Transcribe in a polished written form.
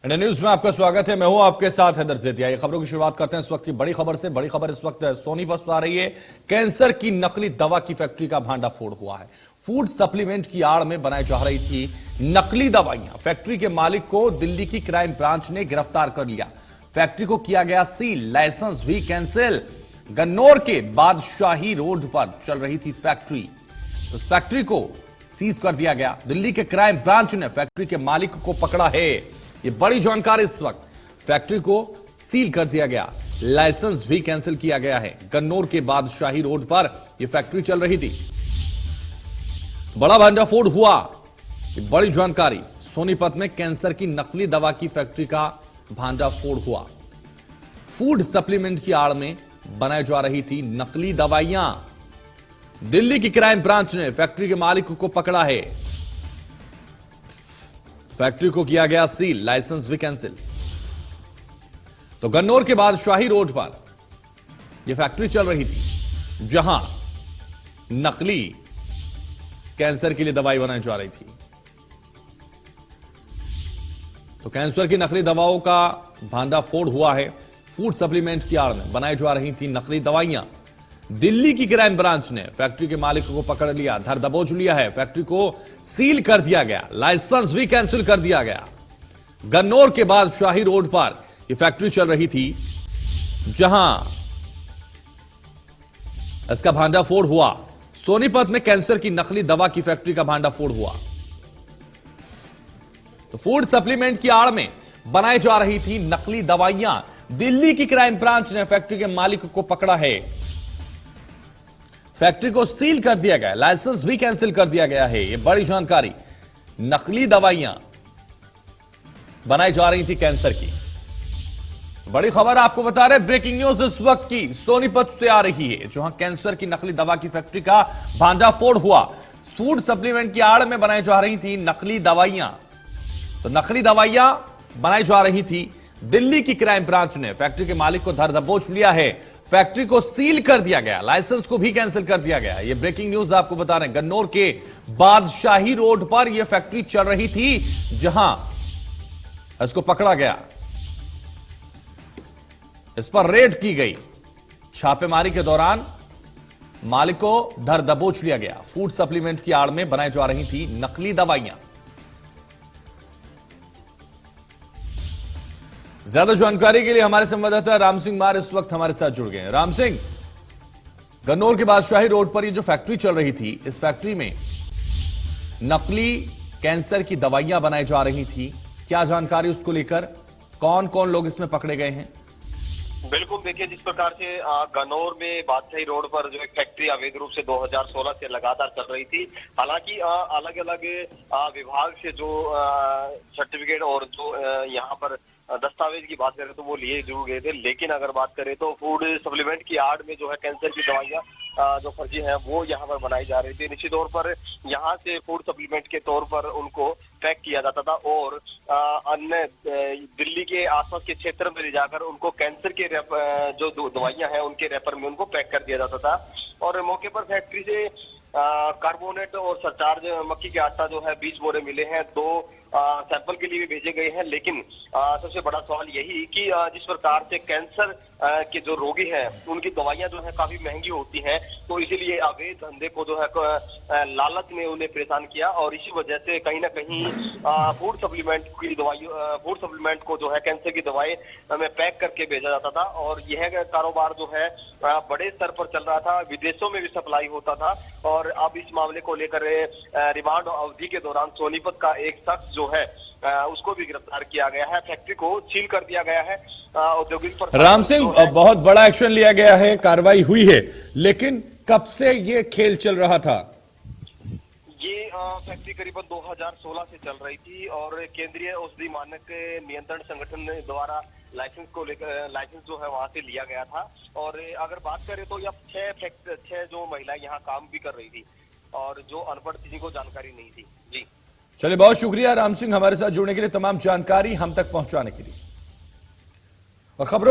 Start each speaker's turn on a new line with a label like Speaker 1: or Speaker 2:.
Speaker 1: India news में आपका स्वागत है। मैं हूं आपके साथ हैदर ज़ेतिया। खबरों की शुरुआत करते हैं इस वक्त की बड़ी खबर से। बड़ी खबर इस वक्त सोनीपत से आ रही है। कैंसर की नकली दवा की फैक्ट्री का भांडाफोड़ हुआ है। फूड सप्लीमेंट की आड़ में बनाई जा रही थी नकली दवाइयां। फैक्ट्री के मालिक को दिल्ली की क्राइम ब्रांच ने गिरफ्तार कर लिया। फैक्ट्री को किया गया सील, लाइसेंस भी कैंसिल। गन्नौर के बादशाही रोड पर चल रही थी फैक्ट्री, उस फैक्ट्री को सीज कर दिया गया। दिल्ली के क्राइम ब्रांच ने फैक्ट्री के मालिक को पकड़ा है। ये बड़ी जानकारी इस वक्त। फैक्ट्री को सील कर दिया गया, लाइसेंस भी कैंसिल किया गया है। गन्नौर के बादशाही रोड पर यह फैक्ट्री चल रही थी। बड़ा भांडाफोड़ हुआ। ये बड़ी जानकारी। सोनीपत में कैंसर की नकली दवा की फैक्ट्री का भांडाफोड़ हुआ। फूड सप्लीमेंट की आड़ में बनाई जा रही थी नकली दवाइयां। दिल्ली की क्राइम ब्रांच ने फैक्ट्री के मालिक को पकड़ा है। फैक्ट्री को किया गया सील, लाइसेंस भी कैंसिल। तो गन्नौर के बादशाही रोड पर यह फैक्ट्री चल रही थी, जहां नकली कैंसर के लिए दवाई बनाई जा रही थी। तो कैंसर की नकली दवाओं का भांडाफोड़ हुआ है। फूड सप्लीमेंट की आड़ में बनाई जा रही थी नकली दवाइयां। दिल्ली की क्राइम ब्रांच ने फैक्ट्री के मालिक को पकड़ लिया, धर दबोच लिया है। फैक्ट्री को सील कर दिया गया, लाइसेंस भी कैंसिल कर दिया गया। गन्नौर के बादशाही रोड पर यह फैक्ट्री चल रही थी, जहां इसका भांडाफोड़ हुआ। सोनीपत में कैंसर की नकली दवा की फैक्ट्री का भांडाफोड़ हुआ। तो फूड सप्लीमेंट की आड़ में बनाई जा रही थी नकली दवाइयां। दिल्ली की क्राइम ब्रांच ने फैक्ट्री के मालिक को पकड़ा है। फैक्ट्री को सील कर दिया गया, लाइसेंस भी कैंसिल कर दिया गया है। यह बड़ी जानकारी। नकली दवाइयां बनाई जा रही थी कैंसर की। बड़ी खबर आपको बता रहे, ब्रेकिंग न्यूज इस वक्त की सोनीपत से आ रही है, जहां कैंसर की नकली दवा की फैक्ट्री का भांडाफोड़ हुआ। फूड सप्लीमेंट की आड़ में बनाई जा रही थी नकली दवाइयां। तो नकली दवाइयां बनाई जा रही थी। दिल्ली की क्राइम ब्रांच ने फैक्ट्री के मालिक को धर दबोच लिया है। फैक्ट्री को सील कर दिया गया, लाइसेंस को भी कैंसिल कर दिया गया। यह ब्रेकिंग न्यूज आपको बता रहे हैं। गन्नौर के बादशाही रोड पर यह फैक्ट्री चल रही थी, जहां इसको पकड़ा गया। इस पर रेड की गई। छापेमारी के दौरान मालिक को धर दबोच लिया गया। फूड सप्लीमेंट की आड़ में बनाई जा रही थी नकली दवाइयां। ज्यादा जानकारी के लिए हमारे संवाददाता राम सिंह मार इस वक्त हमारे साथ जुड़ गए हैं। राम सिंह, गन्नौर के बादशाही रोड पर ये जो फैक्ट्री चल रही थी, इस फैक्ट्री में नकली कैंसर की दवाइयां बनाई जा रही थी, क्या जानकारी उसको लेकर? कौन कौन लोग इसमें पकड़े गए हैं?
Speaker 2: बिल्कुल, देखिए, जिस प्रकार से गन्नौर में बादशाही रोड पर जो एक फैक्ट्री अवैध रूप से 2016 से लगातार चल रही थी। हालांकि अलग अलग विभाग से जो सर्टिफिकेट और जो यहाँ पर दस्तावेज की बात करें तो वो लिए जरूर गए थे, लेकिन अगर बात करें तो फूड सप्लीमेंट की आड़ में जो है कैंसर की दवाइयां जो फर्जी हैं वो यहाँ पर बनाई जा रही थी। निश्चित तौर पर यहाँ से फूड सप्लीमेंट के तौर पर उनको पैक किया जाता था और अन्य दिल्ली के आसपास के क्षेत्र में ले जाकर उनको कैंसर के जो दवाइयां हैं उनके रेपर में उनको पैक कर दिया जाता था। और मौके पर फैक्ट्री से कार्बोनेट और सरचार्ज मक्की के आटा जो है 20 बोरे मिले हैं। 2 सैंपल के लिए भी भेजे गए हैं। लेकिन सबसे बड़ा सवाल यही कि जिस प्रकार से कैंसर के जो रोगी हैं उनकी दवाइयां जो है काफी महंगी होती हैं, तो इसीलिए अवैध धंधे को जो है लालच ने उन्हें परेशान किया और इसी वजह से कहीं ना कहीं फूड सप्लीमेंट को जो है कैंसर की दवाई में पैक करके भेजा जाता था। और यह कारोबार जो है बड़े स्तर पर चल रहा था, विदेशों में भी सप्लाई होता था। और अब इस मामले को लेकर रिमांड अवधि के दौरान सोनीपत का एक शख्स जो है उसको भी गिरफ्तार किया गया है। फैक्ट्री को सील कर दिया गया है। औद्योगिक
Speaker 1: राम सिंह, बहुत बड़ा एक्शन लिया गया है, कार्रवाई हुई है, लेकिन कब से ये खेल चल रहा था?
Speaker 2: ये फैक्ट्री करीबन 2016 से चल रही थी और केंद्रीय औषधि मानक नियंत्रण संगठन द्वारा लाइसेंस को लेकर लाइसेंस जो है वहां से लिया गया था। और अगर बात करें तो यह 6 जो महिलाएं यहाँ काम भी कर रही थी और जो अनपढ़ किसी को जानकारी नहीं थी। जी
Speaker 1: चलिए, बहुत शुक्रिया राम सिंह हमारे साथ जुड़ने के लिए, तमाम जानकारी हम तक पहुंचाने के लिए। और खबरों